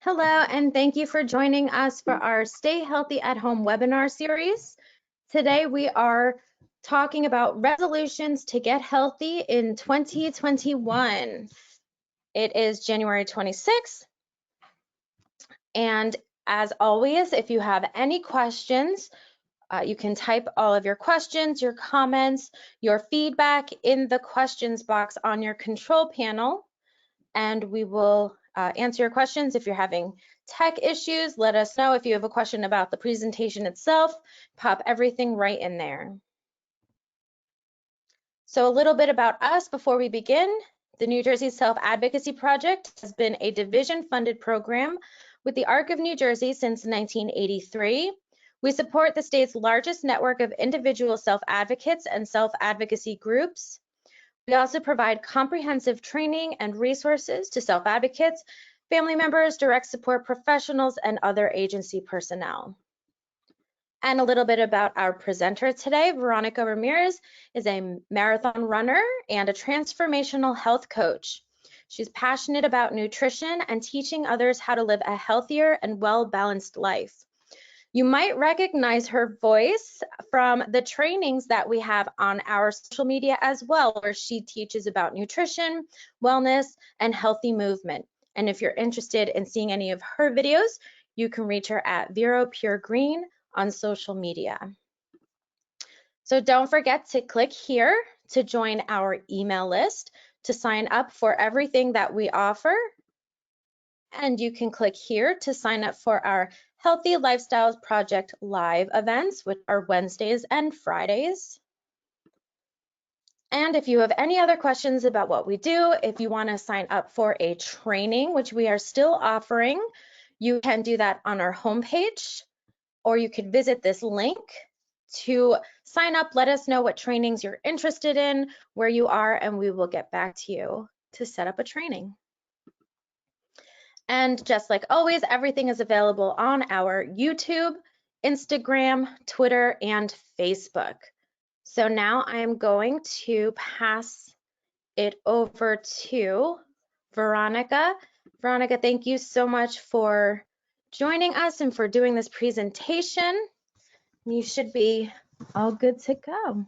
Hello, and thank you for joining us for our Stay Healthy at Home webinar series. Today we are talking about resolutions to get healthy in 2021. It is January 26th, and as always, if you have any questions, you can type all of your questions, your comments, your feedback in the questions box on your control panel, and we will answer your questions. If you're having tech issues, let us know. If you have a question about the presentation itself, pop everything right in there. So a little bit about us before we begin. The New Jersey Self-Advocacy Project has been a division-funded program with the ARC of New Jersey since 1983. We support the state's largest network of individual self-advocates and self-advocacy groups. We also provide comprehensive training and resources to self-advocates, family members, direct support professionals, and other agency personnel. And a little bit about our presenter today. Veronica Ramirez is a marathon runner and a transformational health coach. She's passionate about nutrition and teaching others how to live a healthier and well-balanced life. You might recognize her voice from the trainings that we have on our social media as well, where she teaches about nutrition, wellness, and healthy movement. And if you're interested in seeing any of her videos, you can reach her at Vero Pure Green on social media. So don't forget to click here to join our email list to sign up for everything that we offer. And you can click here to sign up for our Healthy Lifestyles Project live events, which are Wednesdays and Fridays. And if you have any other questions about what we do, if you want to sign up for a training, which we are still offering, you can do that on our homepage, or you could visit this link to sign up. Let us know what trainings you're interested in, where you are, and we will get back to you to set up a training. And just like always, everything is available on our YouTube, Instagram, Twitter, and Facebook. So now I am going to pass it over to Veronica. Veronica, thank you so much for joining us and for doing this presentation. You should be all good to go.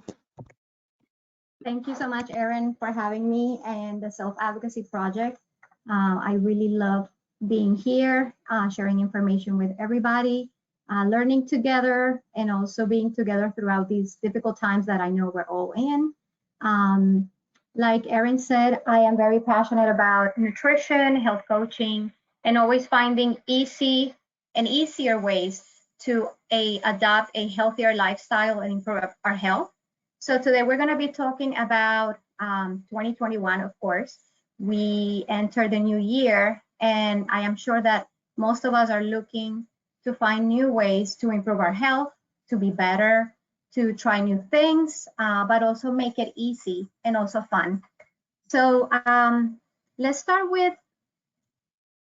Thank you so much, Erin, for having me and the Self-Advocacy Project. I really love being here, sharing information with everybody, learning together, and also being together throughout these difficult times that I know we're all in. Like Erin said, I am very passionate about nutrition, health coaching, and always finding easy and easier ways to adopt a healthier lifestyle and improve our health. So today we're going to be talking about 2021, of course. We enter the new year, and I am sure that most of us are looking to find new ways to improve our health, to be better, to try new things, but also make it easy and also fun. So let's start with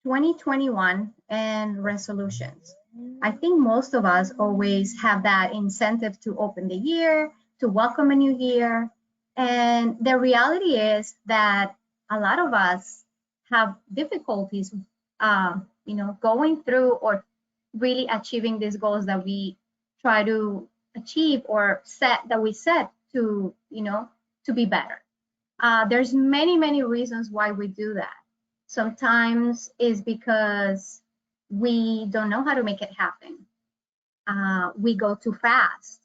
2021 and resolutions. I think most of us always have that incentive to open the year, to welcome a new year. And the reality is that a lot of us have difficulties, going through or really achieving these goals that we try to achieve or set to, to be better. There's many reasons why we do that. Sometimes is because we don't know how to make it happen. We go too fast.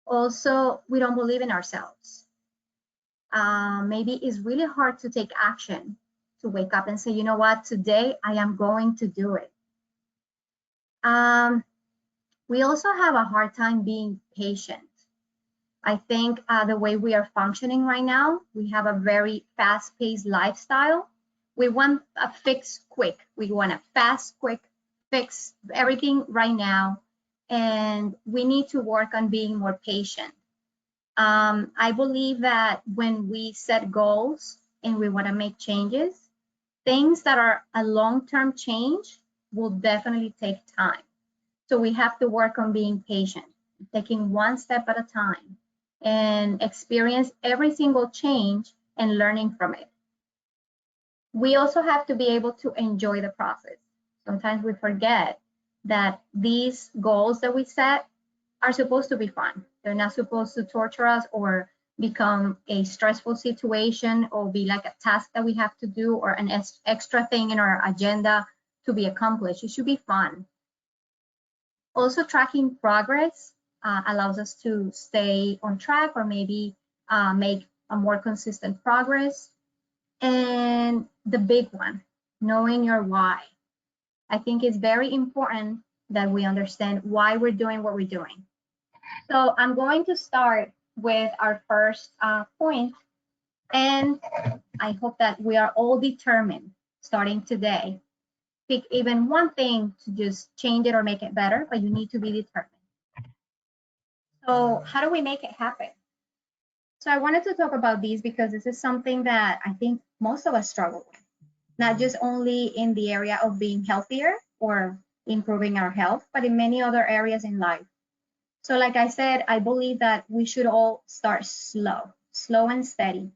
Also, we don't believe in ourselves. Maybe it's really hard to take action, to wake up and say, you know what, today I am going to do it. We also have a hard time being patient. I think the way we are functioning right now, we have a very fast-paced lifestyle. We want a fix quick. We want a fast, quick fix, everything right now. And we need to work on being more patient. I believe that when we set goals and we want to make changes, things that are a long-term change will definitely take time. So we have to work on being patient, taking one step at a time, and experience every single change and learning from it. We also have to be able to enjoy the process. Sometimes we forget that these goals that we set are supposed to be fun. They're not supposed to torture us or become a stressful situation or be like a task that we have to do or an extra thing in our agenda to be accomplished. It should be fun. Also, tracking progress allows us to stay on track or maybe make a more consistent progress. And the big one, knowing your why. I think it's very important that we understand why we're doing what we're doing. So I'm going to start with our first point, and I hope that we are all determined starting today. Pick even one thing to just change it or make it better, but you need to be determined. So how do we make it happen? So I wanted to talk about these because this is something that I think most of us struggle with, not just only in the area of being healthier or improving our health, but in many other areas in life. So like I said, I believe that we should all start slow and steady.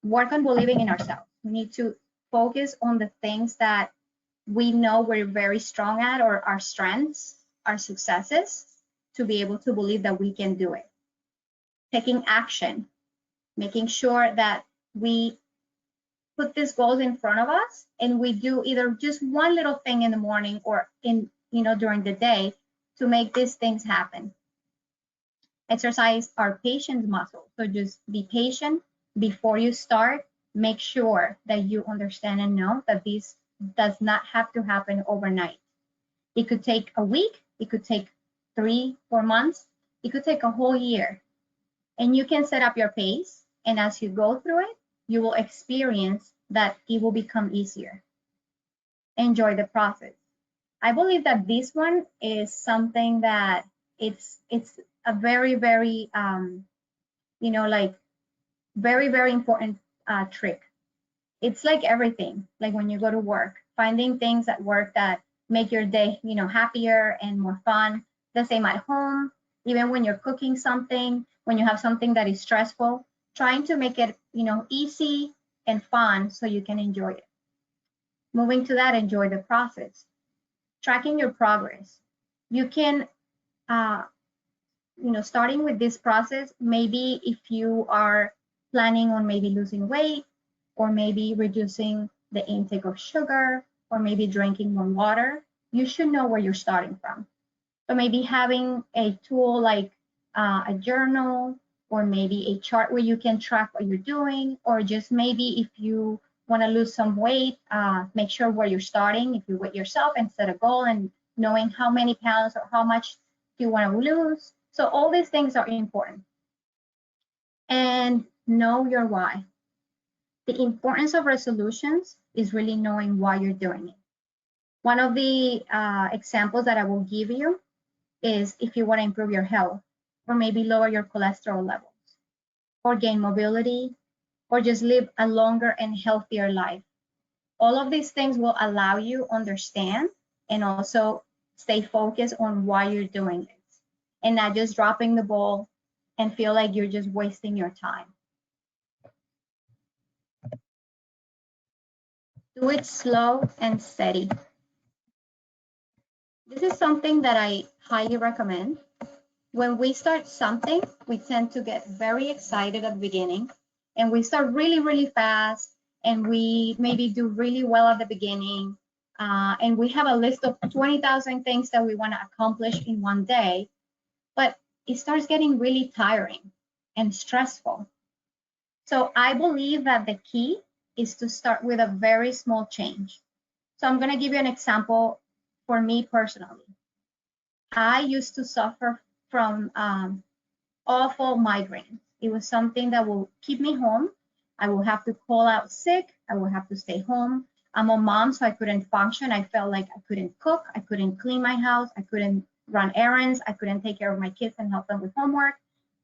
Work on believing in ourselves. We need to focus on the things that we know we're very strong at or our strengths, our successes, to be able to believe that we can do it. Taking action, making sure that we put these goals in front of us and we do either just one little thing in the morning or during the day to make these things happen. Exercise our patience muscle. So just be patient before you start. Make sure that you understand and know that this does not have to happen overnight. It could take a week, it could take 3-4 months, it could take a whole year. And you can set up your pace, and as you go through it, you will experience that it will become easier. Enjoy the process. I believe that this one is something that it's a very, very, very, very important trick. It's like everything, like when you go to work, finding things at work that make your day, happier and more fun. The same at home, even when you're cooking something, when you have something that is stressful, trying to make it, easy and fun so you can enjoy it. Moving to that, enjoy the process. Tracking your progress. You can, starting with this process, maybe if you are planning on maybe losing weight or maybe reducing the intake of sugar or maybe drinking more water, you should know where you're starting from. So maybe having a tool like a journal or maybe a chart where you can track what you're doing, or just maybe if you want to lose some weight, make sure where you're starting. If you weigh yourself and set a goal and knowing how many pounds or how much you want to lose. So all these things are important. And know your why. The importance of resolutions is really knowing why you're doing it. One of the examples that I will give you is if you want to improve your health, or maybe lower your cholesterol levels, or gain mobility, or just live a longer and healthier life. All of these things will allow you understand and also stay focused on why you're doing this and not just dropping the ball and feel like you're just wasting your time. Do it slow and steady. This is something that I highly recommend. When we start something, we tend to get very excited at the beginning and we start really, really fast and we maybe do really well at the beginning. And we have a list of 20,000 things that we want to accomplish in one day, but it starts getting really tiring and stressful. So I believe that the key is to start with a very small change. So I'm going to give you an example for me personally. I used to suffer from awful migraines. It was something that will keep me home. I will have to call out sick. I will have to stay home. I'm a mom, so I couldn't function. I felt like I couldn't cook. I couldn't clean my house. I couldn't run errands. I couldn't take care of my kids and help them with homework.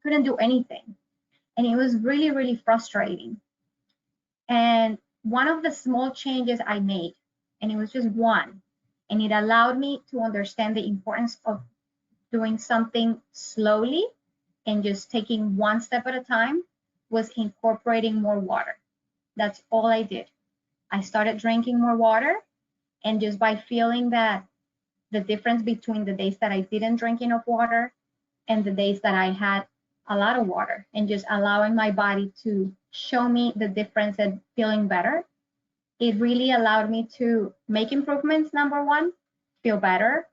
Couldn't do anything. And it was really, really frustrating. And one of the small changes I made, and it was just one, and it allowed me to understand the importance of doing something slowly and just taking one step at a time, was incorporating more water. That's all I did. I started drinking more water And just by feeling that the difference between the days that I didn't drink enough water and the days that I had a lot of water, and just allowing my body to show me the difference and feeling better, it really allowed me to make improvements, number one, feel better.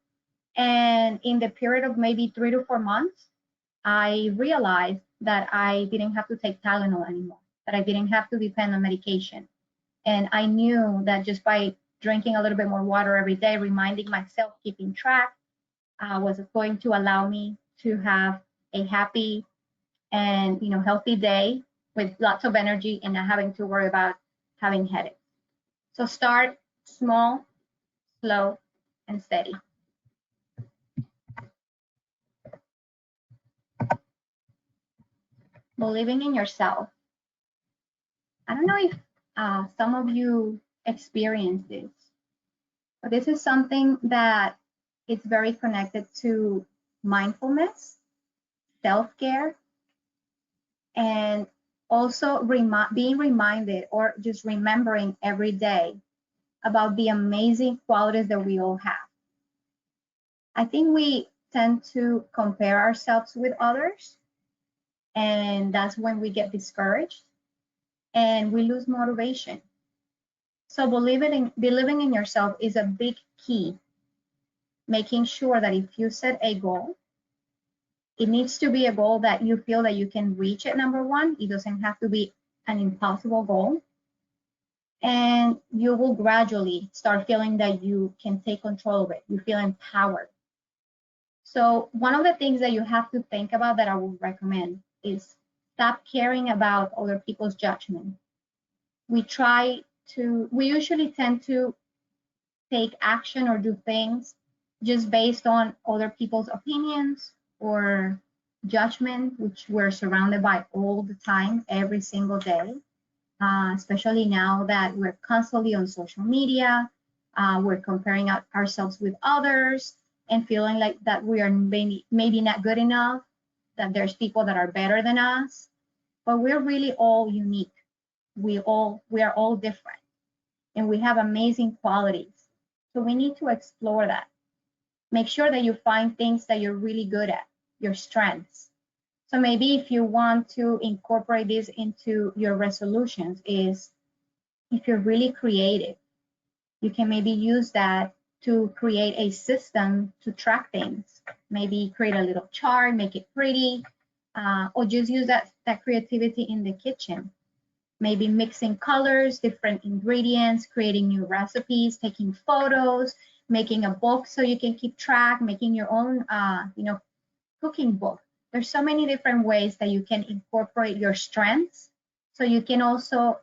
And in the period of maybe 3 to 4 months, I realized that I didn't have to take Tylenol anymore, that I didn't have to depend on medication. And I knew that just by drinking a little bit more water every day, reminding myself, keeping track, was going to allow me to have a happy and healthy day with lots of energy and not having to worry about having headaches. So start small, slow, and steady. Believing in yourself. I don't know if some of you experience this, but this is something that is very connected to mindfulness, self-care, and also being reminded or just remembering every day about the amazing qualities that we all have. I think we tend to compare ourselves with others, and that's when we get discouraged and we lose motivation. So believing in yourself is a big key. Making sure that if you set a goal, it needs to be a goal that you feel that you can reach it, number one. It doesn't have to be an impossible goal. And you will gradually start feeling that you can take control of it. You feel empowered. So one of the things that you have to think about that I would recommend is stop caring about other people's judgment. We usually tend to take action or do things just based on other people's opinions or judgment, which we're surrounded by all the time, every single day, especially now that we're constantly on social media. We're comparing ourselves with others and feeling like that we are maybe not good enough, that there's people that are better than us, but we're really all unique. We are all different, and we have amazing qualities. So we need to explore that. Make sure that you find things that you're really good at, your strengths. So maybe if you want to incorporate this into your resolutions, is if you're really creative, you can maybe use that to create a system to track things. Maybe create a little chart, make it pretty, or just use that creativity in the kitchen. Maybe mixing colors, different ingredients, creating new recipes, taking photos, making a book so you can keep track, making your own, cooking book. There's so many different ways that you can incorporate your strengths, so you can also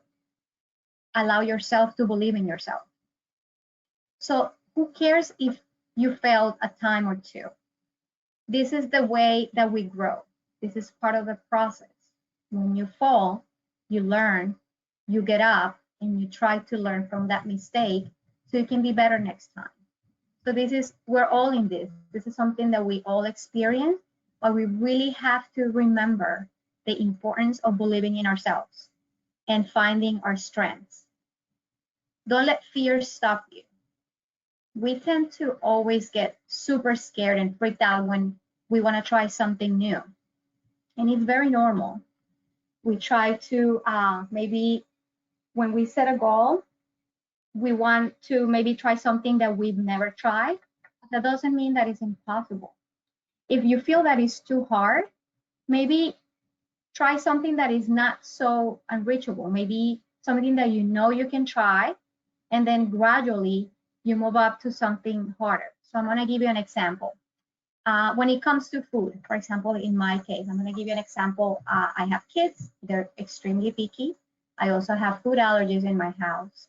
allow yourself to believe in yourself. So who cares if you failed a time or two? This is the way that we grow. This is part of the process. When you fall, you learn, you get up, and you try to learn from that mistake so you can be better next time. So we're all in this. This is something that we all experience, but we really have to remember the importance of believing in ourselves and finding our strengths. Don't let fear stop you. We tend to always get super scared and freaked out when we want to try something new. And it's very normal. We try to maybe when we set a goal, we want to maybe try something that we've never tried. That doesn't mean that it's impossible. If you feel that it's too hard, maybe try something that is not so unreachable. Maybe something that you can try, and then gradually you move up to something harder. So I'm going to give you an example. When it comes to food, for example, in my case, I'm going to give you an example. I have kids. They're extremely picky. I also have food allergies in my house.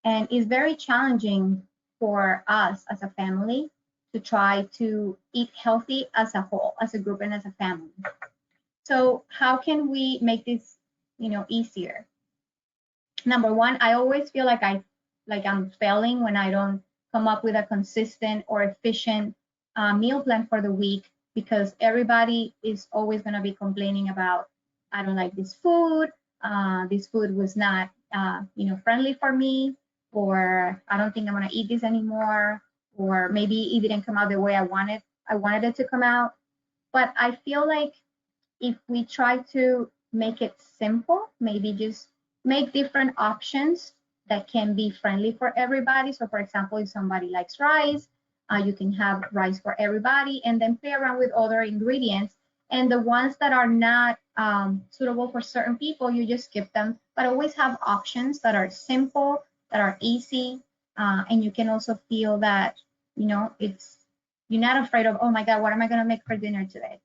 And it's very challenging for us as a family to try to eat healthy as a whole, as a group and as a family. So how can we make this, easier? Number one, I always feel like I'm failing when I don't come up with a consistent or efficient meal plan for the week, because everybody is always going to be complaining about, I don't like this food. This food was not, friendly for me. or I don't think I'm gonna eat this anymore, or maybe it didn't come out the way I wanted it to come out. But I feel like if we try to make it simple, maybe just make different options that can be friendly for everybody. So for example, if somebody likes rice, you can have rice for everybody, and then play around with other ingredients. And the ones that are not suitable for certain people, you just skip them, but always have options that are simple, that are easy, and you can also feel that, you're not afraid of, oh my God, what am I gonna make for dinner today?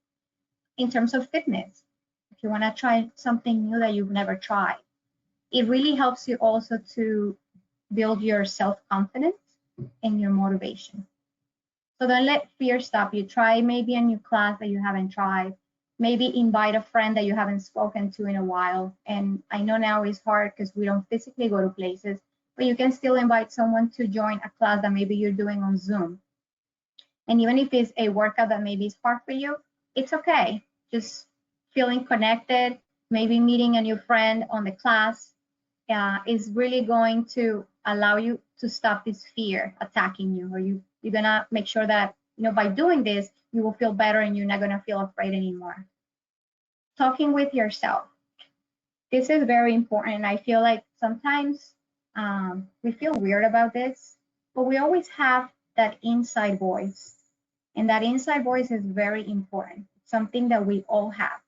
In terms of fitness, if you want to try something new that you've never tried, it really helps you also to build your self-confidence and your motivation. So don't let fear stop you. Try maybe a new class that you haven't tried. Maybe invite a friend that you haven't spoken to in a while. And I know now it's hard because we don't physically go to places, but you can still invite someone to join a class that maybe you're doing on Zoom. And even if it's a workout that maybe is hard for you, it's okay. Just feeling connected, maybe meeting a new friend on the class is really going to allow you to stop this fear attacking you, or you're gonna make sure that, by doing this, you will feel better and you're not gonna feel afraid anymore. Talking with yourself. This is very important. I feel like sometimes we feel weird about this, but we always have that inside voice. And that inside voice is very important. It's something that we all have.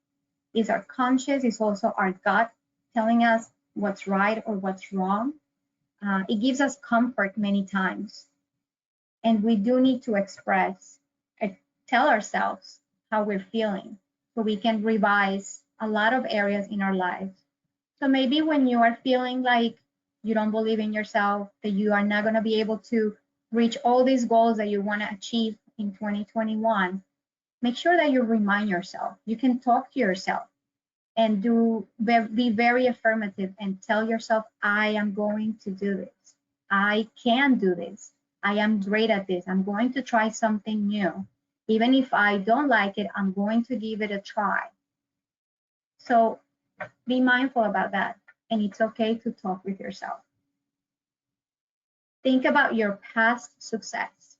It's our conscious, it's also our gut telling us what's right or what's wrong. It gives us comfort many times. And we do need to express, tell ourselves how we're feeling so we can revise a lot of areas in our lives. So maybe when you are feeling like you don't believe in yourself, that you are not going to be able to reach all these goals that you want to achieve in 2021, make sure that you remind yourself. You can talk to yourself and be very affirmative and tell yourself, I am going to do this. I can do this. I am great at this. I'm going to try something new. Even if I don't like it, I'm going to give it a try. So be mindful about that. And it's okay to talk with yourself. Think about your past success.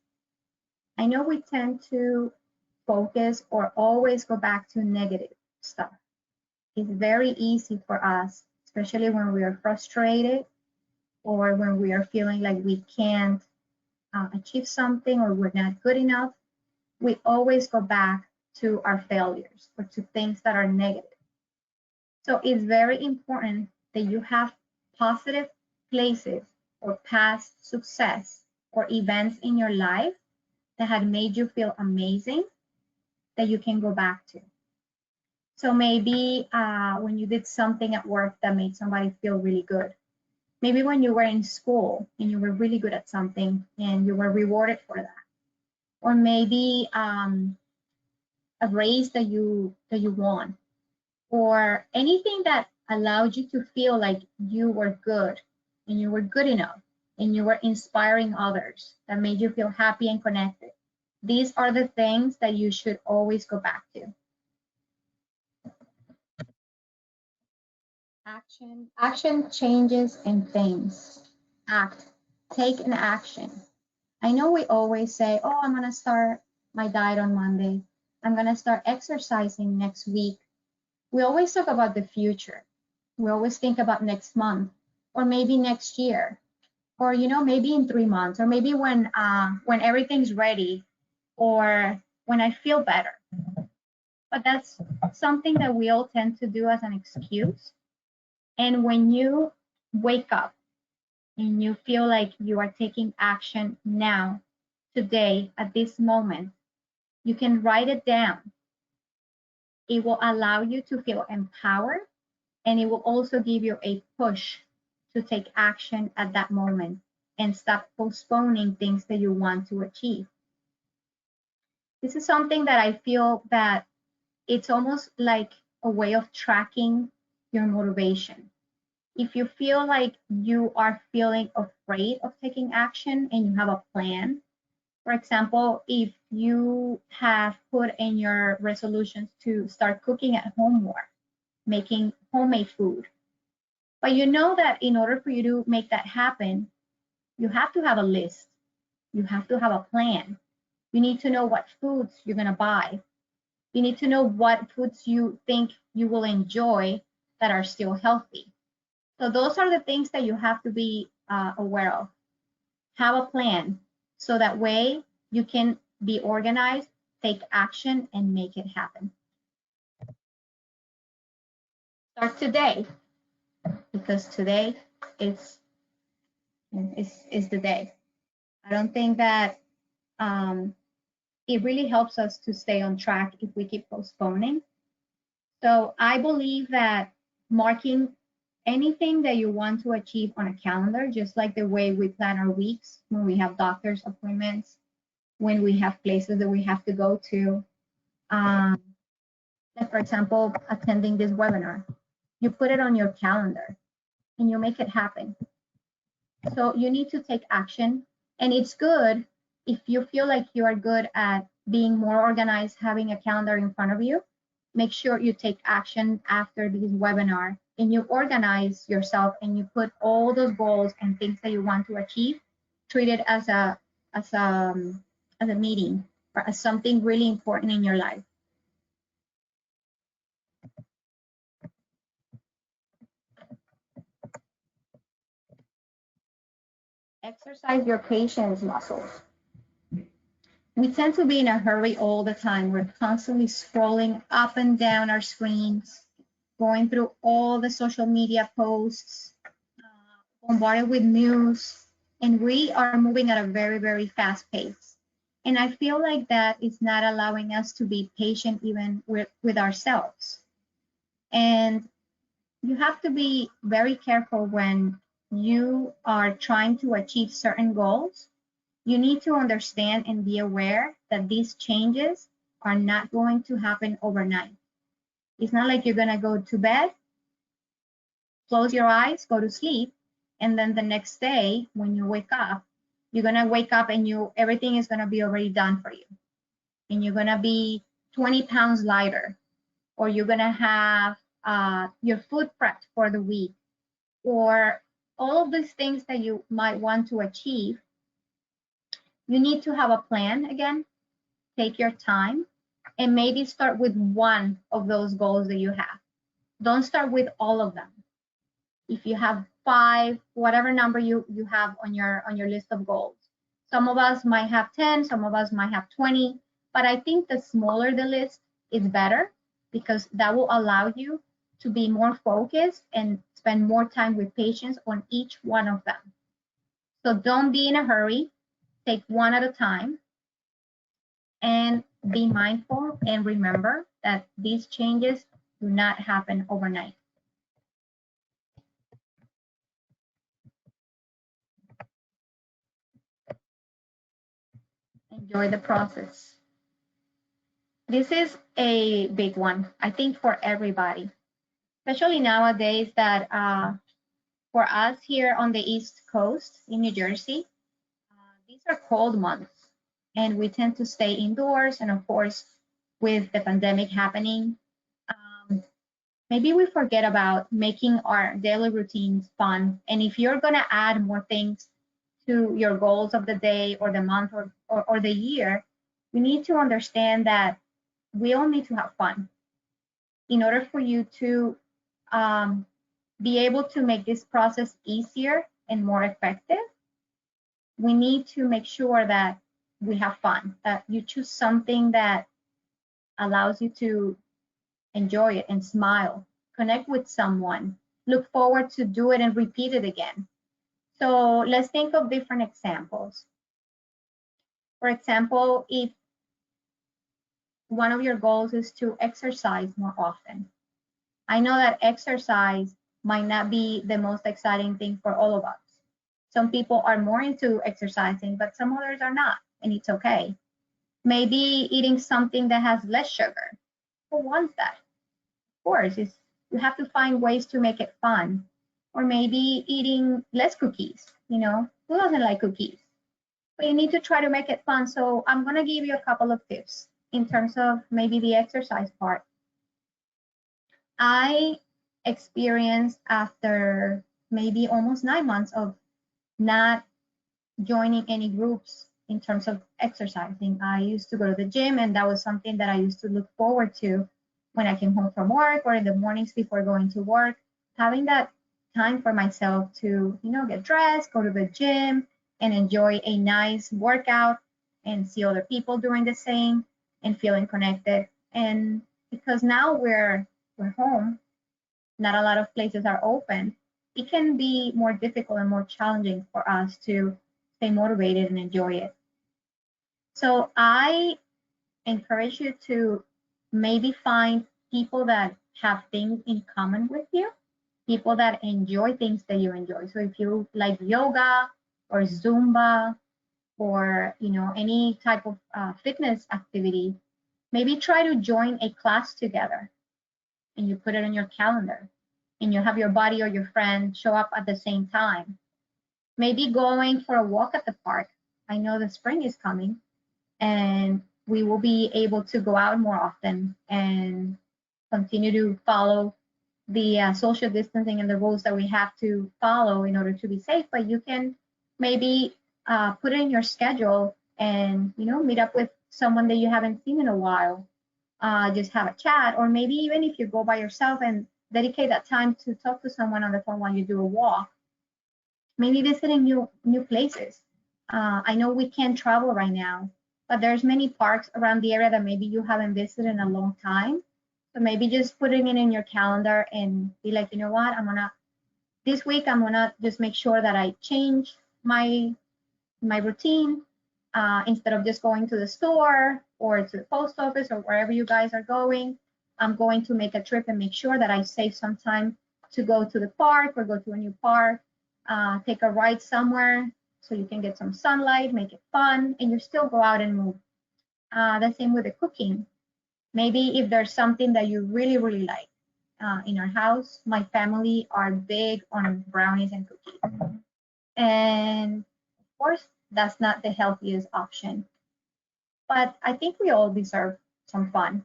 I know we tend to focus or always go back to negative stuff. It's very easy for us, especially when we are frustrated or when we are feeling like we can't achieve something or we're not good enough. We always go back to our failures or to things that are negative. So it's very important that you have positive places or past success or events in your life that had made you feel amazing that you can go back to. So maybe when you did something at work that made somebody feel really good. Maybe when you were in school and you were really good at something and you were rewarded for that. Or maybe a race that you won. Or anything that allowed you to feel like you were good and you were good enough and you were inspiring others, that made you feel happy and connected. These are the things that you should always go back to. Action changes and things. Act. Take an action. I know we always say, oh, I'm going to start my diet on Monday. I'm going to start exercising next week. We always talk about the future. We always think about next month or maybe next year or, maybe in 3 months or maybe when everything's ready or when I feel better. But that's something that we all tend to do as an excuse. And when you wake up and you feel like you are taking action now, today, at this moment, you can write it down. It will allow you to feel empowered, and it will also give you a push to take action at that moment and stop postponing things that you want to achieve. This is something that I feel that it's almost like a way of tracking your motivation. If you feel like you are feeling afraid of taking action and you have a plan, for example, if you have put in your resolutions to start cooking at home more, making homemade food, but you know that in order for you to make that happen, You have to have a list. You have to have a plan. You need to know what foods you're going to buy. You need to know what foods you think you will enjoy that are still healthy. So those are the things that you have to be aware of. Have a plan so that way you can be organized, take action, and make it happen. Start today, because today is the day. I don't think that it really helps us to stay on track if we keep postponing. So I believe that marking anything that you want to achieve on a calendar, just like the way we plan our weeks when we have doctor's appointments, when we have places that we have to go to, like for example, attending this webinar, you put it on your calendar and you make it happen. So you need to take action, and it's good if you feel like you are good at being more organized, having a calendar in front of you. Make sure you take action after this webinar and you organize yourself and you put all those goals and things that you want to achieve, treat it as a meeting or as something really important in your life. Exercise your patience muscles. We tend to be in a hurry all the time. We're constantly scrolling up and down our screens, going through all the social media posts, bombarded with news, and we are moving at a very, very fast pace. And I feel like that is not allowing us to be patient even with ourselves. And you have to be very careful when you are trying to achieve certain goals. You need to understand and be aware that these changes are not going to happen overnight. It's not like you're going to go to bed, close your eyes, go to sleep, and then the next day when you wake up, you're going to wake up and everything is going to be already done for you. And you're going to be 20 pounds lighter, or you're going to have your food prepped for the week, or all of these things that you might want to achieve. You need to have a plan again, take your time, and maybe start with one of those goals that you have. Don't start with all of them. If you have 5, whatever number you have on your list of goals. Some of us might have 10, some of us might have 20, but I think the smaller the list is better, because that will allow you to be more focused and spend more time with patients on each one of them. So don't be in a hurry, take one at a time, and be mindful and remember that these changes do not happen overnight. Enjoy the process. This is a big one, I think, for everybody, especially nowadays that for us here on the East Coast in New Jersey, these are cold months and we tend to stay indoors. And of course, with the pandemic happening, maybe we forget about making our daily routines fun. And if you're going to add more things to your goals of the day or the month or the year, you need to understand that we all need to have fun. In order for you to be able to make this process easier and more effective, we need to make sure that we have fun, that you choose something that allows you to enjoy it and smile, connect with someone, look forward to do it and repeat it again. So let's think of different examples. For example, if one of your goals is to exercise more often, I know that exercise might not be the most exciting thing for all of us. Some people are more into exercising, but some others are not, and it's okay. Maybe eating something that has less sugar. Who wants that? Of course, you have to find ways to make it fun. Or maybe eating less cookies, who doesn't like cookies? But you need to try to make it fun. So I'm going to give you a couple of tips in terms of maybe the exercise part. I experienced, after maybe almost 9 months of not joining any groups in terms of exercising. I used to go to the gym, and that was something that I used to look forward to when I came home from work or in the mornings before going to work, having that time for myself to, get dressed, go to the gym, and enjoy a nice workout and see other people doing the same and feeling connected. And because now we're home, not a lot of places are open, it can be more difficult and more challenging for us to stay motivated and enjoy it. So I encourage you to maybe find people that have things in common with you, people that enjoy things that you enjoy. So if you like yoga or Zumba or any type of fitness activity, maybe try to join a class together and you put it on your calendar and you have your buddy or your friend show up at the same time. Maybe going for a walk at the park. I know the spring is coming and we will be able to go out more often and continue to follow the social distancing and the rules that we have to follow in order to be safe. But you can maybe put it in your schedule and meet up with someone that you haven't seen in a while. Just have a chat, or maybe even if you go by yourself and dedicate that time to talk to someone on the phone while you do a walk. Maybe visiting new places. I know we can't travel right now, but there's many parks around the area that maybe you haven't visited in a long time. So maybe just putting it in your calendar and be like, you know what, this week I'm gonna just make sure that I change my routine. Instead of just going to the store or to the post office or wherever you guys are going, I'm going to make a trip and make sure that I save some time to go to the park or go to a new park, take a ride somewhere so you can get some sunlight, make it fun, and you still go out and move. The same with the cooking. Maybe if there's something that you really, really like. In our house, my family are big on brownies and cookies. And of course, that's not the healthiest option. But I think we all deserve some fun.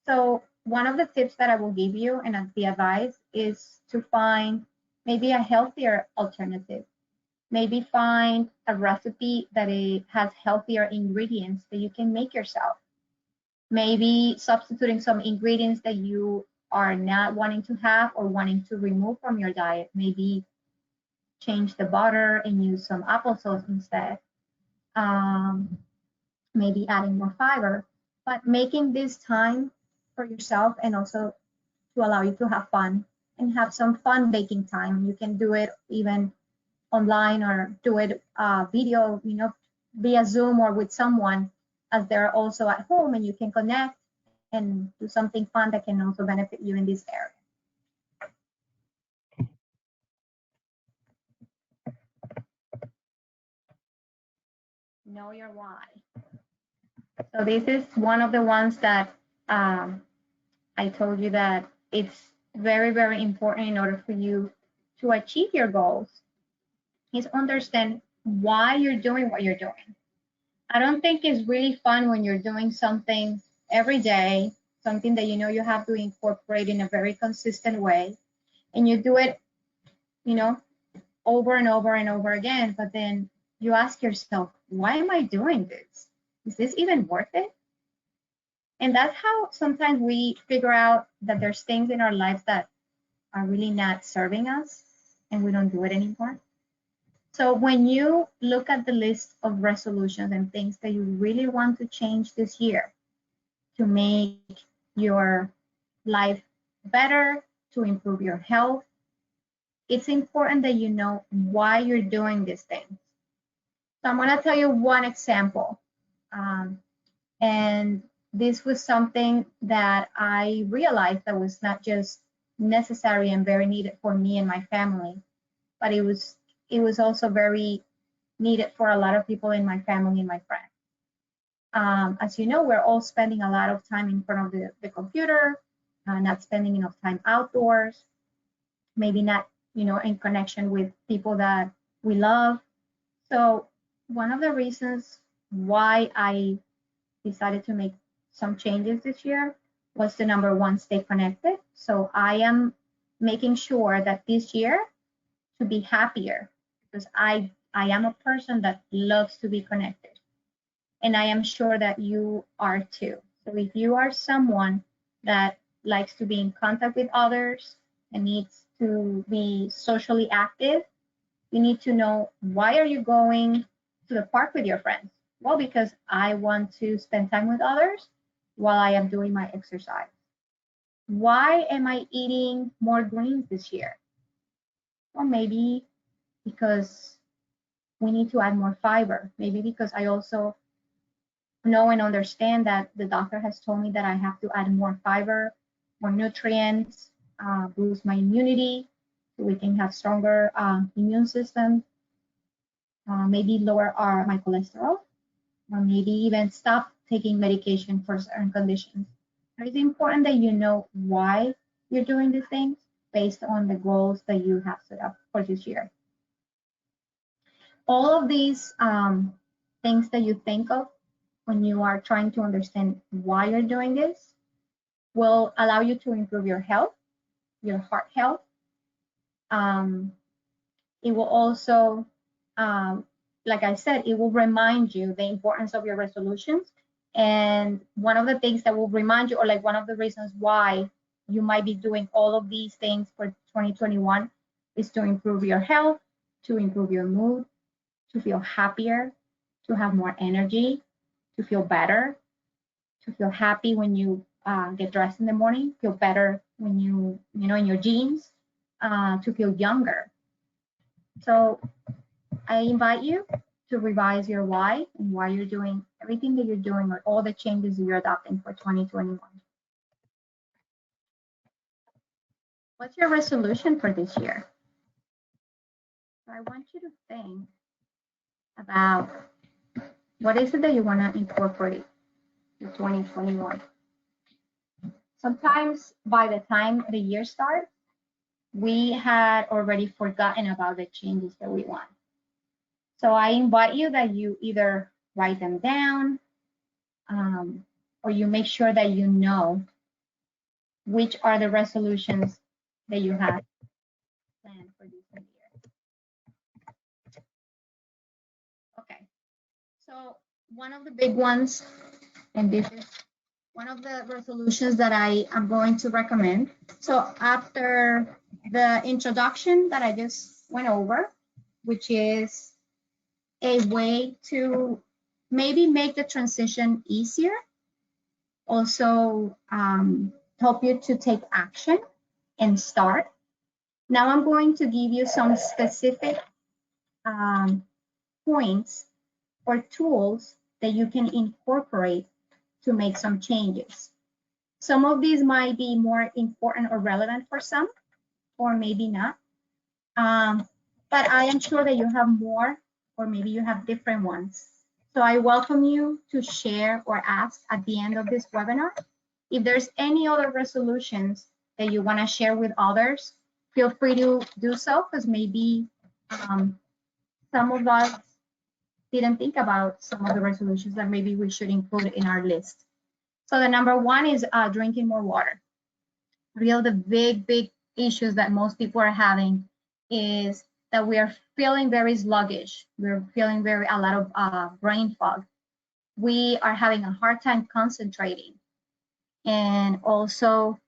So one of the tips that I will give you and the advice is to find maybe a healthier alternative. Maybe find a recipe that it has healthier ingredients that you can make yourself. Maybe substituting some ingredients that you are not wanting to have or wanting to remove from your diet. Maybe change the butter and use some applesauce instead. Maybe adding more fiber, but making this time for yourself and also to allow you to have fun and have some fun baking time. You can do it even online or do it video, via Zoom or with someone as they're also at home, and you can connect and do something fun that can also benefit you in this area. Know your why. So this is one of the ones that I told you that it's very, very important in order for you to achieve your goals is understand why you're doing what you're doing. I don't think it's really fun when you're doing something every day, something that you have to incorporate in a very consistent way, and you do it, over and over and over again, but then you ask yourself, why am I doing this? Is this even worth it? And that's how sometimes we figure out that there's things in our lives that are really not serving us and we don't do it anymore. So when you look at the list of resolutions and things that you really want to change this year to make your life better, to improve your health, it's important that you know why you're doing these things. So I'm going to tell you one example. And this was something that I realized that was not just necessary and very needed for me and my family, but it was also very needed for a lot of people in my family and my friends. As you know, we're all spending a lot of time in front of the computer, not spending enough time outdoors, maybe not, in connection with people that we love. So one of the reasons why I decided to make some changes this year was to number one, stay connected. So I am making sure that this year to be happier because I I am a person that loves to be connected, and I am sure that you are too. So if you are someone that likes to be in contact with others and needs to be socially active, you need to know, why are you going to the park with your friends? Well, because I want to spend time with others while I am doing my exercise. Why am I eating more greens this year? Well, maybe because we need to add more fiber. Maybe because I also know and understand that the doctor has told me that I have to add more fiber, more nutrients, boost my immunity so we can have stronger immune system, maybe lower my cholesterol, or maybe even stop taking medication for certain conditions. It is important that you know why you're doing these things based on the goals that you have set up for this year. All of these things that you think of when you are trying to understand why you're doing this will allow you to improve your health, your heart health. It will also, like I said, it will remind you the importance of your resolutions. And one of the things that will remind you, or like one of the reasons why you might be doing all of these things for 2021, is to improve your health, to improve your mood, to feel happier, to have more energy, to feel better, to feel happy when you get dressed in the morning, feel better when you know, in your jeans, to feel younger. So I invite you to revise your why and why you're doing everything that you're doing, or all the changes you're adopting for 2021. What's your resolution for this year? So I want you to think about, what is it that you want to incorporate in 2021? Sometimes by the time the year starts, we had already forgotten about the changes that we want. So I invite you that you either write them down, or you make sure that you know which are the resolutions that you have planned for this new year. Okay, so one of the big ones, and this is one of the resolutions that I am going to recommend. So after the introduction that I just went over, which is a way to maybe make the transition easier, also help you to take action and start. Now I'm going to give you some specific points or tools that you can incorporate to make some changes. Some of these might be more important or relevant for some, or maybe not. But I am sure that you have more, or maybe you have different ones. So I welcome you to share or ask at the end of this webinar. If there's any other resolutions that you want to share with others, feel free to do so, because maybe some of us didn't think about some of the resolutions that maybe we should include in our list. So the number one is drinking more water. The big issues that most people are having is that we are feeling very sluggish. We're feeling a lot of brain fog. We are having a hard time concentrating, and also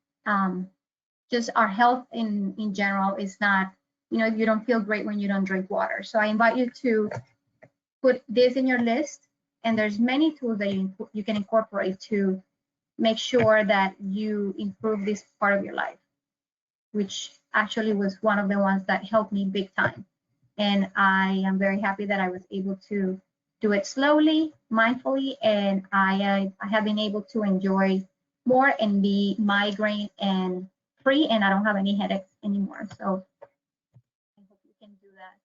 just our health in general is not, you don't feel great when you don't drink water. So I invite you to put this in your list, and there's many tools that you can incorporate to make sure that you improve this part of your life, which actually was one of the ones that helped me big time. And I am very happy that I was able to do it slowly, mindfully, and I have been able to enjoy more and be migraine and free, and I don't have any headaches anymore. So I hope you can do that.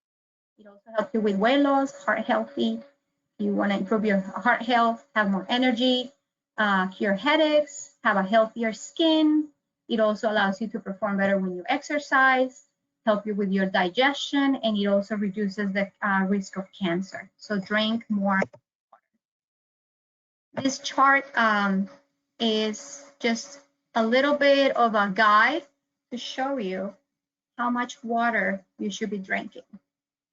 It also helps you with weight loss, heart healthy. You want to improve your heart health, have more energy, cure headaches, have a healthier skin. It also allows you to perform better when you exercise, help you with your digestion, and it also reduces the risk of cancer. So drink more water. This chart is just a little bit of a guide to show you how much water you should be drinking.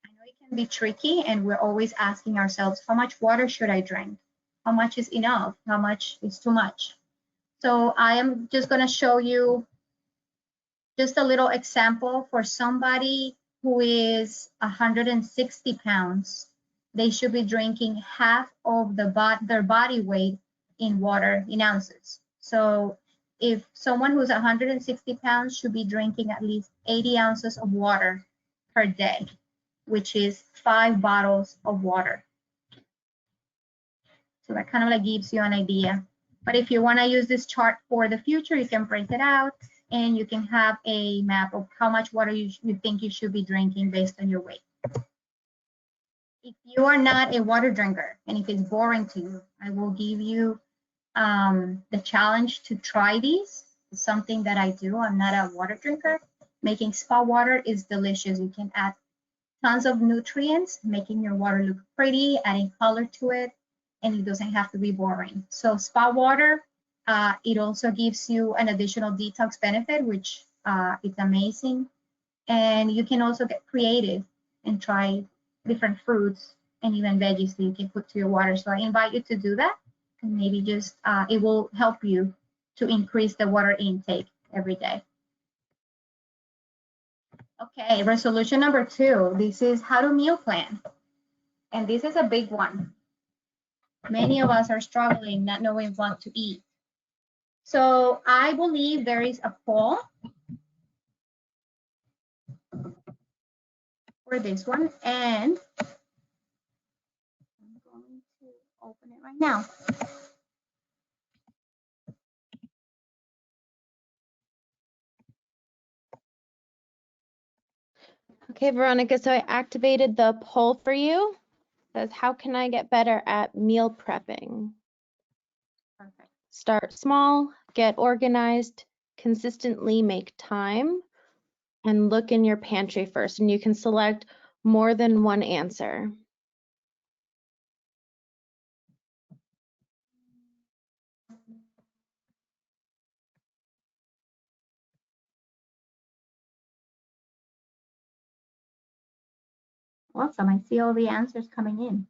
I know it can can be tricky, and we're always asking ourselves, how much water should I drink? How much is enough? How much is too much? So I am just going to show you just a little example for somebody who is 160 pounds. They should be drinking half of their body weight in water in ounces. So if someone who's 160 pounds should be drinking at least 80 ounces of water per day, which is 5 bottles of water. So that kind of like gives you an idea. But if you want to use this chart for the future, you can print it out and you can have a map of how much water you think you should be drinking based on your weight. If you are not a water drinker and if it's boring to you, I will give you the challenge to try these. It's something that I do. I'm not a water drinker. Making spa water is delicious. You can add tons of nutrients, making your water look pretty, adding color to it, and it doesn't have to be boring. So spa water, it also gives you an additional detox benefit, which is amazing. And you can also get creative and try different fruits and even veggies that you can put to your water. So I invite you to do that, and maybe just it will help you to increase the water intake every day. Okay, resolution number 2. This is how to meal plan. And this is a big one. Many of us are struggling, not knowing what to eat. So I believe there is a poll for this one, and I'm going to open it right now. Okay, Veronica, so I activated the poll for you. It says, how can I get better at meal prepping? Perfect. Start small, get organized, consistently make time, and look in your pantry first. And you can select more than one answer. Awesome. I see all the answers coming in.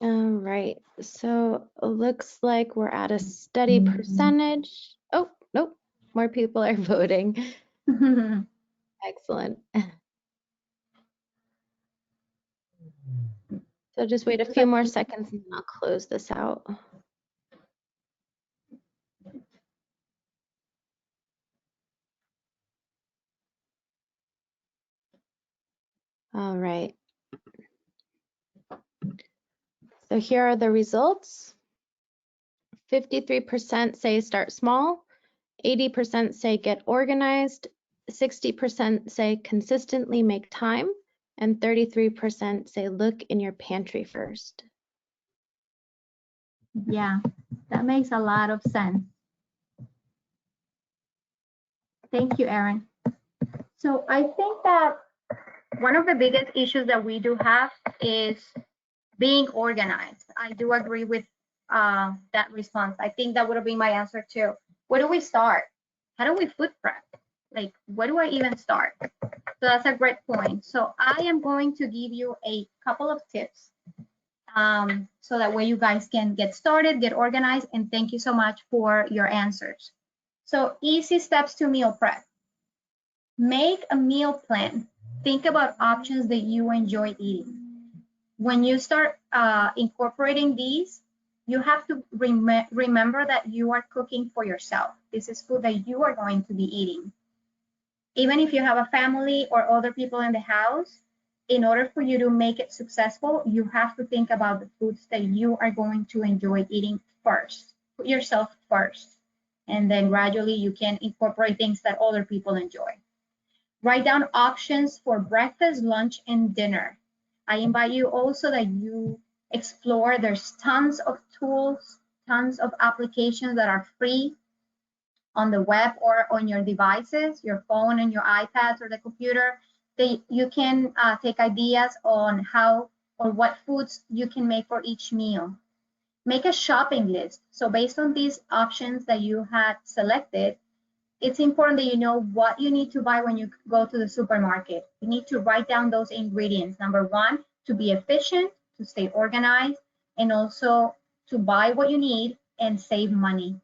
All right, so it looks like we're at a steady percentage. Oh, nope, more people are voting. Excellent. So just wait a few more seconds and I'll close this out. All right. So here are the results. 53% say start small, 80% say get organized, 60% say consistently make time, and 33% say look in your pantry first. Yeah, that makes a lot of sense. Thank you, Erin. So I think that one of the biggest issues that we do have is being organized. I do agree with that response. I think that would have been my answer too. Where do we start? How do we food prep? Like, where do I even start? So that's a great point. So I am going to give you a couple of tips so that way you guys can get started, get organized, and thank you so much for your answers. So easy steps to meal prep. Make a meal plan. Think about options that you enjoy eating. When you start incorporating these, you have to remember that you are cooking for yourself. This is food that you are going to be eating. Even if you have a family or other people in the house, in order for you to make it successful, you have to think about the foods that you are going to enjoy eating first. Put yourself first. And then gradually you can incorporate things that other people enjoy. Write down options for breakfast, lunch, and dinner. I invite you also that you explore. There's tons of tools, tons of applications that are free on the web or on your devices, your phone and your iPads or the computer, You can take ideas on how or what foods you can make for each meal. Make a shopping list. So based on these options that you had selected, it's important that you know what you need to buy when you go to the supermarket. You need to write down those ingredients. Number one, to be efficient, to stay organized, and also to buy what you need and save money.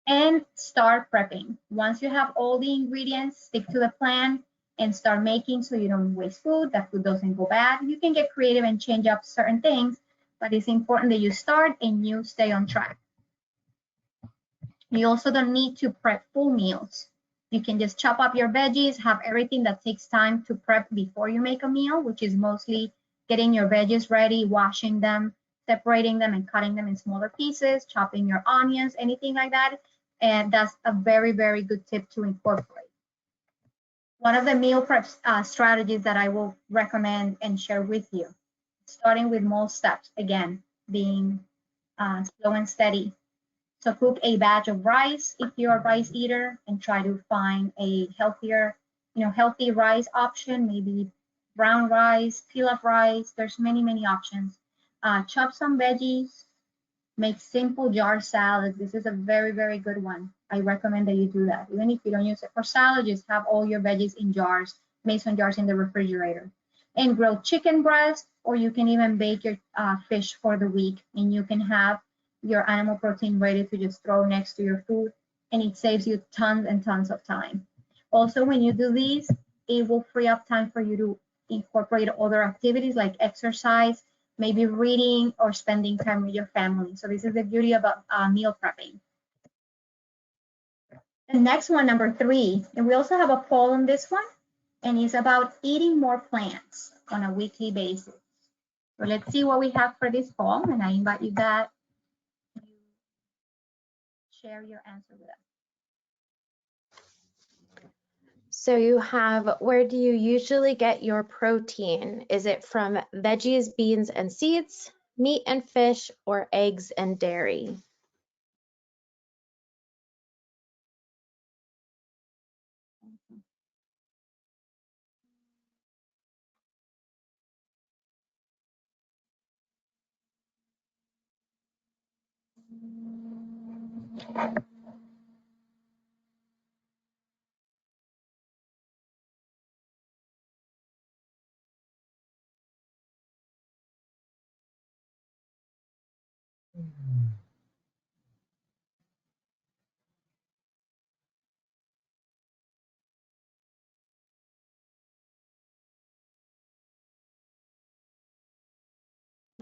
And start prepping. Once you have all the ingredients, stick to the plan and start making so you don't waste food, that food doesn't go bad. You can get creative and change up certain things, but it's important that you start and you stay on track. You also don't need to prep full meals. You can just chop up your veggies, have everything that takes time to prep before you make a meal, which is mostly getting your veggies ready, washing them, separating them and cutting them in smaller pieces, chopping your onions, anything like that. And that's a very, very good tip to incorporate. One of the meal prep strategies that I will recommend and share with you, starting with small steps, again, being slow and steady. So cook a batch of rice if you're a rice eater and try to find a healthier, healthy rice option, maybe brown rice, pilaf rice. There's many, many options. Chop some veggies, make simple jar salads. This is a very, very good one. I recommend that you do that. Even if you don't use it for salad, just have all your veggies in jars, mason jars in the refrigerator. And grilled chicken breast, or you can even bake your fish for the week, and you can have your animal protein ready to just throw next to your food, and it saves you tons and tons of time. Also, when you do these, it will free up time for you to incorporate other activities like exercise, maybe reading or spending time with your family. So this is the beauty about meal prepping. The next one, number 3, and we also have a poll on this one, and it's about eating more plants on a weekly basis. So let's see what we have for this poll, and I invite you that you share your answer with us. So you have, where do you usually get your protein? Is it from veggies, beans, and seeds, meat and fish, or eggs and dairy?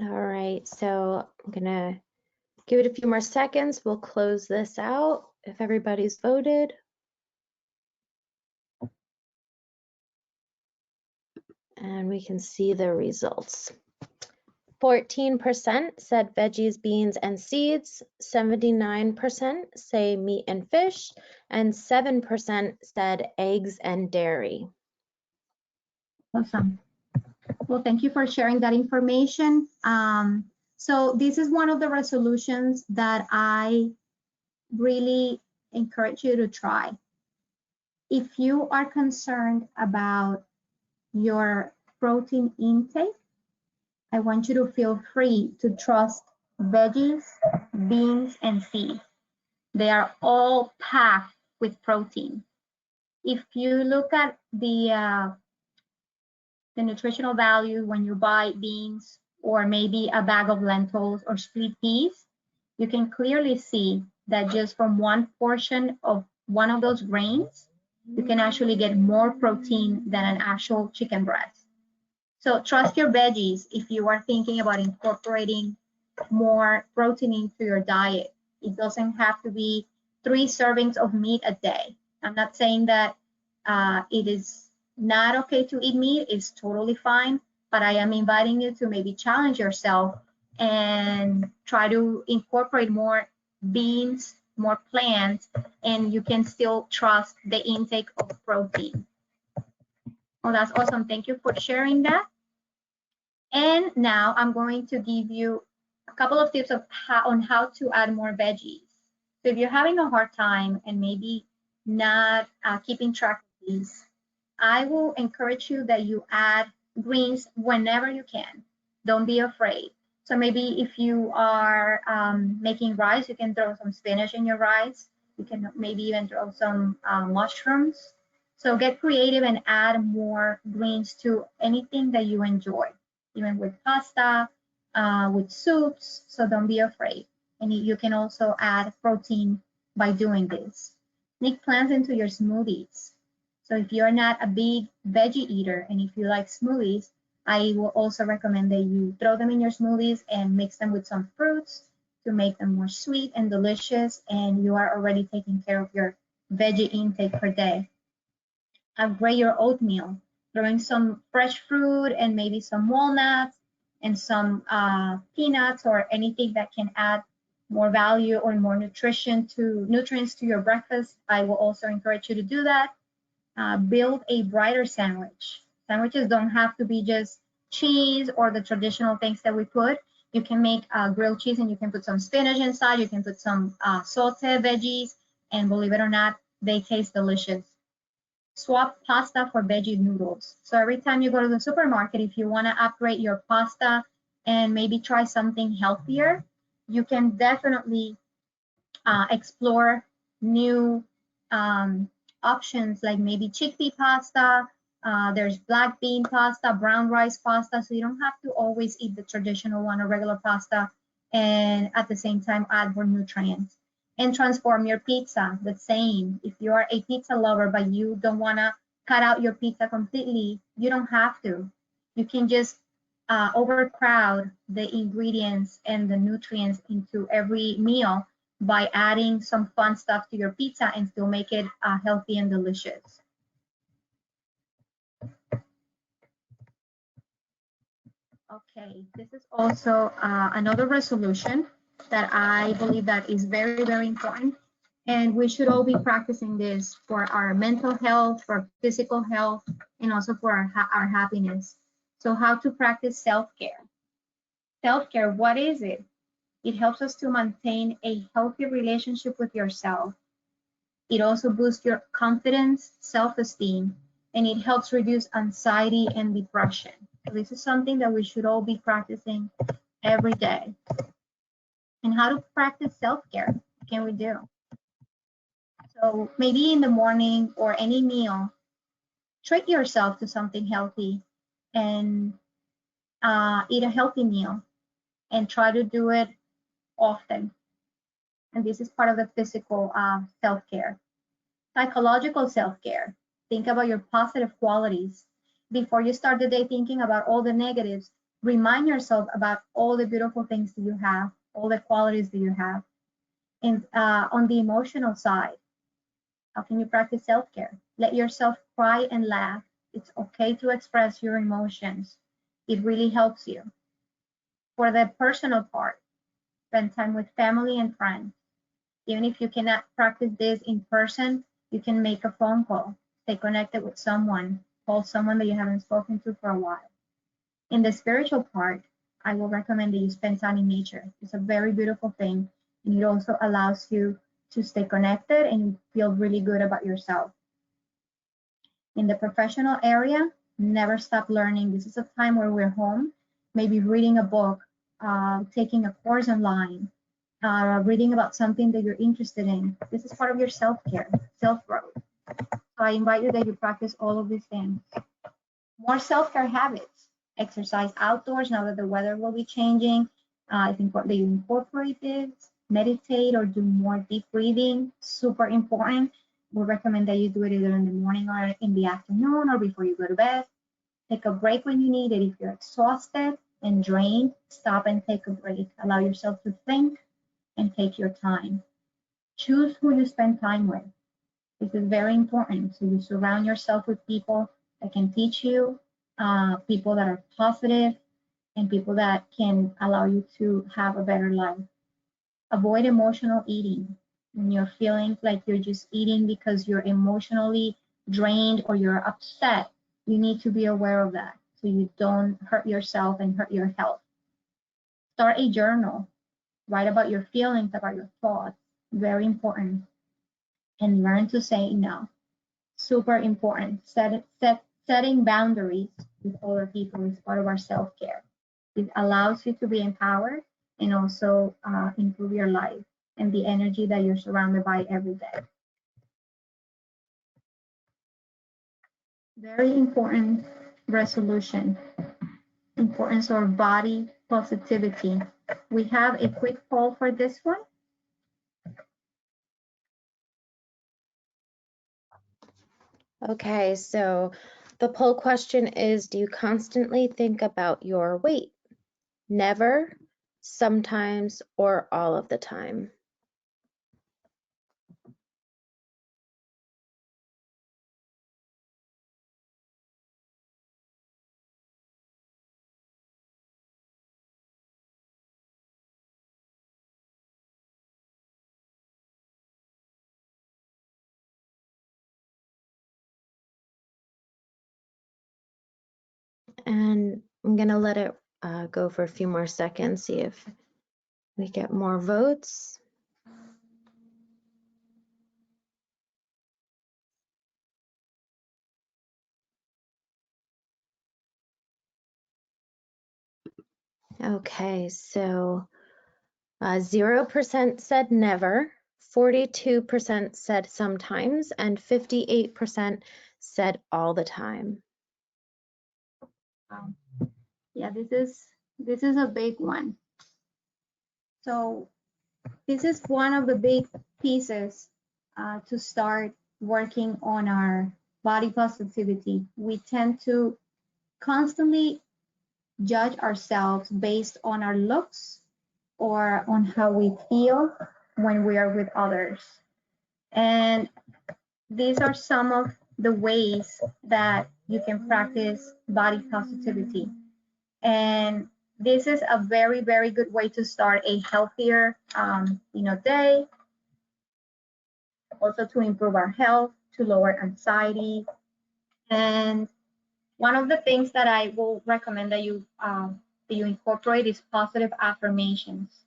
All right, so I'm gonna give it a few more seconds. We'll close this out if everybody's voted. And we can see the results. 14% said veggies, beans, and seeds, 79% say meat and fish, and 7% said eggs and dairy. Awesome. Well, thank you for sharing that information. So this is one of the resolutions that I really encourage you to try. If you are concerned about your protein intake, I want you to feel free to trust veggies, beans, and seeds. They are all packed with protein. If you look at the nutritional value when you buy beans or maybe a bag of lentils or split peas, you can clearly see that just from one portion of one of those grains, you can actually get more protein than an actual chicken breast. So trust your veggies if you are thinking about incorporating more protein into your diet. It doesn't have to be 3 servings of meat a day. I'm not saying that it is not okay to eat meat. It's totally fine, but I am inviting you to maybe challenge yourself and try to incorporate more beans, more plants, and you can still trust the intake of protein. Well, that's awesome. Thank you for sharing that. And now I'm going to give you a couple of tips on how to add more veggies. So if you're having a hard time and maybe not keeping track of these, I will encourage you that you add greens whenever you can. Don't be afraid. So maybe if you are making rice, you can throw some spinach in your rice. You can maybe even throw some mushrooms. So get creative and add more greens to anything that you enjoy, even with pasta, with soups. So don't be afraid. And you can also add protein by doing this. Sneak plants into your smoothies. So if you're not a big veggie eater and if you like smoothies, I will also recommend that you throw them in your smoothies and mix them with some fruits to make them more sweet and delicious, and you are already taking care of your veggie intake per day. Upgrade your oatmeal, throwing some fresh fruit and maybe some walnuts and some peanuts or anything that can add more value or more nutrients to your breakfast. I will also encourage you to do that. Build a brighter sandwich. Sandwiches don't have to be just cheese or the traditional things that we put. You can make grilled cheese and you can put some spinach inside. You can put some sauteed veggies, and believe it or not, they taste delicious. Swap pasta for veggie noodles. So every time you go to the supermarket, if you want to upgrade your pasta and maybe try something healthier, you can definitely explore new options like maybe chickpea pasta. There's black bean pasta, brown rice pasta. So you don't have to always eat the traditional one or regular pasta and at the same time add more nutrients. And transform your pizza the same. If you are a pizza lover but you don't want to cut out your pizza completely, you don't have to. You can just overcrowd the ingredients and the nutrients into every meal by adding some fun stuff to your pizza and still make it healthy and delicious. Okay, this is also another resolution that I believe that is very, very important. And we should all be practicing this for our mental health, for physical health, and also for our happiness. So how to practice self-care. Self-care, what is it? It helps us to maintain a healthy relationship with yourself. It also boosts your confidence, self-esteem, and it helps reduce anxiety and depression. So this is something that we should all be practicing every day. And how to practice self-care? What can we do? So maybe in the morning or any meal, treat yourself to something healthy and eat a healthy meal and try to do it often. And this is part of the physical self-care. Psychological self-care. Think about your positive qualities. Before you start the day thinking about all the negatives, remind yourself about all the beautiful things that you have, all the qualities that you have. And on the emotional side, how can you practice self-care? Let yourself cry and laugh. It's okay to express your emotions. It really helps you. For the personal part, spend time with family and friends. Even if you cannot practice this in person, you can make a phone call, stay connected with someone, call someone that you haven't spoken to for a while. In the spiritual part, I will recommend that you spend time in nature. It's a very beautiful thing, and it also allows you to stay connected and feel really good about yourself. In the professional area, never stop learning. This is a time where we're home, maybe reading a book, taking a course online, reading about something that you're interested in. This is part of your self-care, self-growth. So I invite you that you practice all of these things. More self-care habits. Exercise outdoors now that the weather will be changing. It's important that you incorporate this. Meditate or do more deep breathing. Super important. We recommend that you do it either in the morning or in the afternoon or before you go to bed. Take a break when you need it. If you're exhausted and drained, stop and take a break. Allow yourself to think and take your time. Choose who you spend time with. This is very important. So you surround yourself with people that can teach you, people that are positive, and people that can allow you to have a better life. Avoid emotional eating. When you're feeling like you're just eating because you're emotionally drained or you're upset, you need to be aware of that so you don't hurt yourself and hurt your health. Start a journal. Write about your feelings, about your thoughts. Very important. And learn to say no. super important. Setting boundaries with other people is part of our self-care. It allows you to be empowered and also improve your life and the energy that you're surrounded by every day. Very important resolution. Importance of body positivity. We have a quick poll for this one. Okay, so the poll question is, do you constantly think about your weight? Never, sometimes, or all of the time? And I'm going to let it go for a few more seconds, see if we get more votes. Okay, so 0% said never, 42% said sometimes, and 58% said all the time. Yeah, this is a big one. So this is one of the big pieces to start working on our body positivity. We tend to constantly judge ourselves based on our looks or on how we feel when we are with others. And these are some of the ways that you can practice body positivity. And this is a very, very good way to start a healthier, day. Also to improve our health, to lower anxiety. And one of the things that I will recommend that you incorporate is positive affirmations.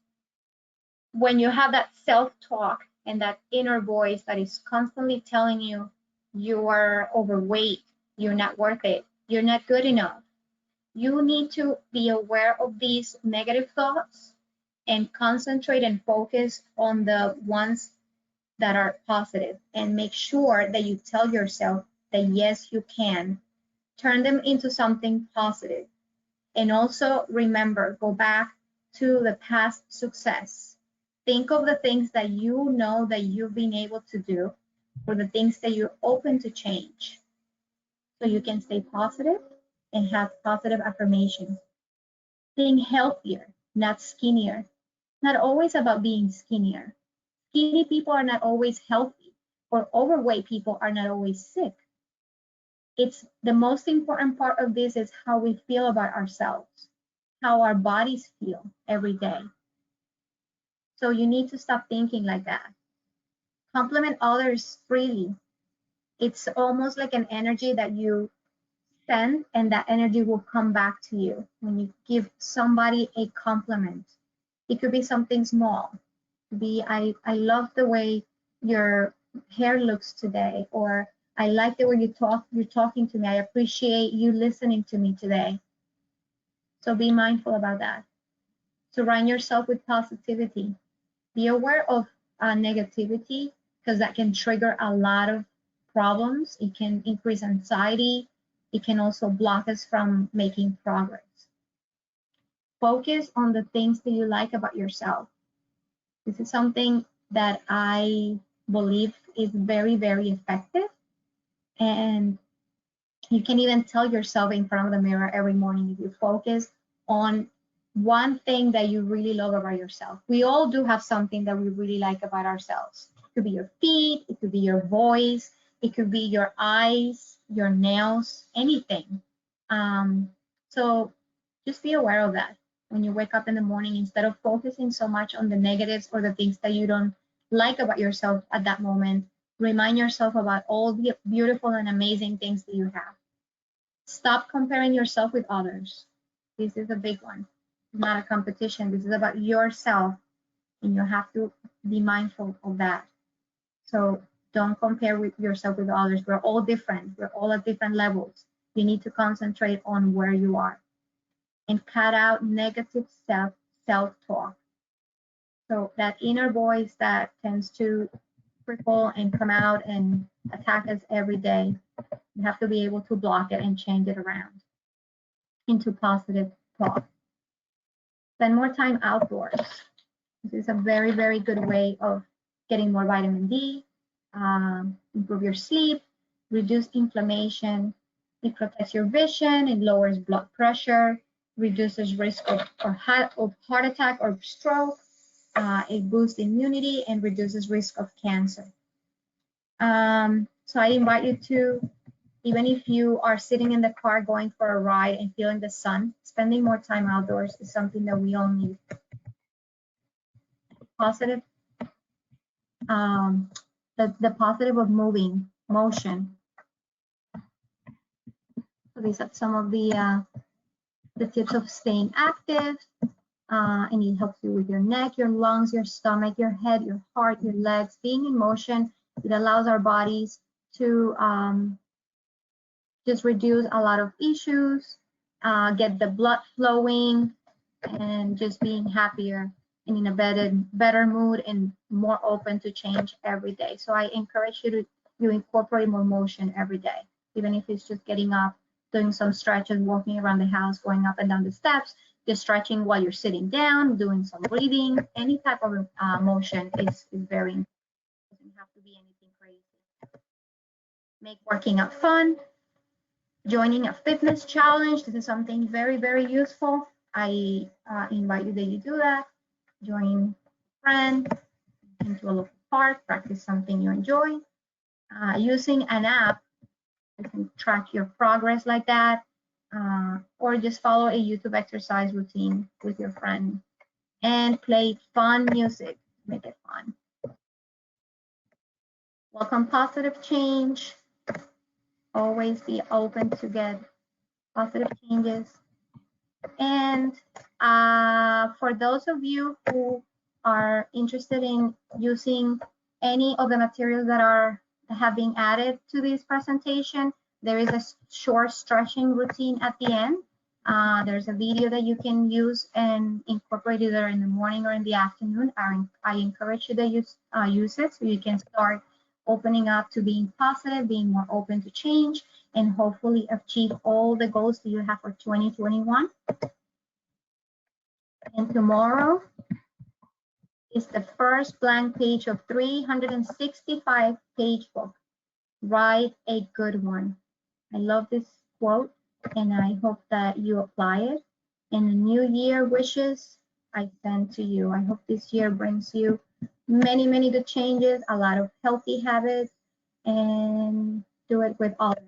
When you have that self-talk and that inner voice that is constantly telling you you are overweight, you're not worth it, you're not good enough, you need to be aware of these negative thoughts and concentrate and focus on the ones that are positive, and make sure that you tell yourself that yes, you can. Turn them into something positive. And also remember, go back to the past success. Think of the things that you know that you've been able to do, or the things that you're open to change, so you can stay positive and have positive affirmations. Think healthier, not skinnier. Not always about being skinnier. Skinny people are not always healthy, or overweight people are not always sick. It's the most important part of this is how we feel about ourselves, how our bodies feel every day. So you need to stop thinking like that. Compliment others freely. It's almost like an energy that you send, and that energy will come back to you when you give somebody a compliment. It could be something small. I love the way your hair looks today, or I like the way you're talking to me. I appreciate you listening to me today. So be mindful about that. Surround yourself with positivity. Be aware of negativity, because that can trigger a lot of problems. It can increase anxiety. It can also block us from making progress. Focus on the things that you like about yourself. This is something that I believe is very, very effective. And you can even tell yourself in front of the mirror every morning, if you focus on one thing that you really love about yourself. We all do have something that we really like about ourselves. It could be your feet, it could be your voice, it could be your eyes, your nails, anything. So just be aware of that. When you wake up in the morning, instead of focusing so much on the negatives or the things that you don't like about yourself at that moment, remind yourself about all the beautiful and amazing things that you have. Stop comparing yourself with others. This is a big one. It's not a competition. This is about yourself, and you have to be mindful of that. So Don't compare with yourself with others. We're all different. We're all at different levels. You need to concentrate on where you are and cut out negative self-talk. So that inner voice that tends to trickle and come out and attack us every day, you have to be able to block it and change it around into positive thought. Spend more time outdoors. This is a very, very good way of getting more vitamin D, improve your sleep, reduce inflammation. It protects your vision, it lowers blood pressure, reduces risk of heart attack or stroke. It boosts immunity and reduces risk of cancer. So I invite you to, even if you are sitting in the car going for a ride and feeling the sun, spending more time outdoors is something that we all need. Positive, the positive of motion. So these are some of the tips of staying active, and it helps you with your neck, your lungs, your stomach, your head, your heart, your legs. Being in motion, it allows our bodies to just reduce a lot of issues, get the blood flowing, and just being happier and in a better mood and more open to change every day. So I encourage you to incorporate more motion every day, even if it's just getting up, doing some stretches, walking around the house, going up and down the steps, just stretching while you're sitting down, doing some breathing. Any type of motion is very important. It doesn't have to be anything crazy. Make working out fun. Joining a fitness challenge. This is something very, very useful. I invite you that you do that. Join a friend into a local park, practice something you enjoy. Using an app, you can track your progress like that, or just follow a YouTube exercise routine with your friend and play fun music, make it fun. Welcome positive change. Always be open to get positive changes. And for those of you who are interested in using any of the materials that have been added to this presentation, there is a short stretching routine at the end. There's a video that you can use and incorporate either in the morning or in the afternoon. I encourage you to use it so you can start opening up to being positive, being more open to change, and hopefully achieve all the goals that you have for 2021. And tomorrow is the first blank page of 365-page book. Write a good one. I love this quote, and I hope that you apply it. And the new year wishes I send to you. I hope this year brings you many, many good changes, a lot of healthy habits, and do it with others.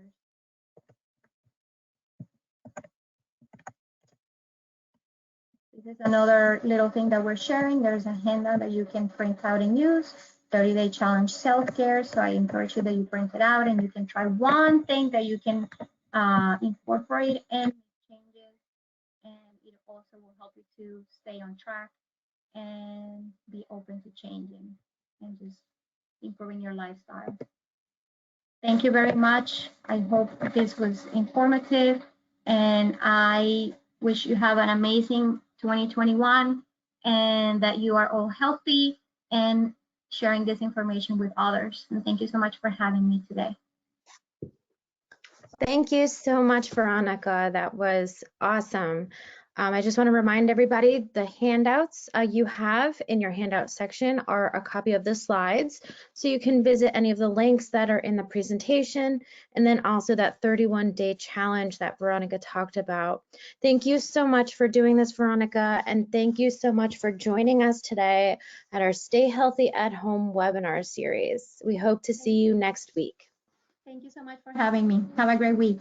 This is another little thing that we're sharing. There's a handout that you can print out and use. 30-day challenge self-care. So I encourage you that you print it out and you can try one thing that you can incorporate and make changes. And it also will help you to stay on track and be open to changing and just improving your lifestyle. Thank you very much. I hope this was informative, and I wish you have an amazing 2021 and that you are all healthy and sharing this information with others. And thank you so much for having me today. Thank you so much, Veronica. That was awesome. I just want to remind everybody the handouts you have in your handout section are a copy of the slides. So you can visit any of the links that are in the presentation, and then also that 31-day challenge that Veronica talked about. Thank you so much for doing this, Veronica, and thank you so much for joining us today at our Stay Healthy at Home webinar series. We hope to see you next week. Thank you so much for having me. Have a great week.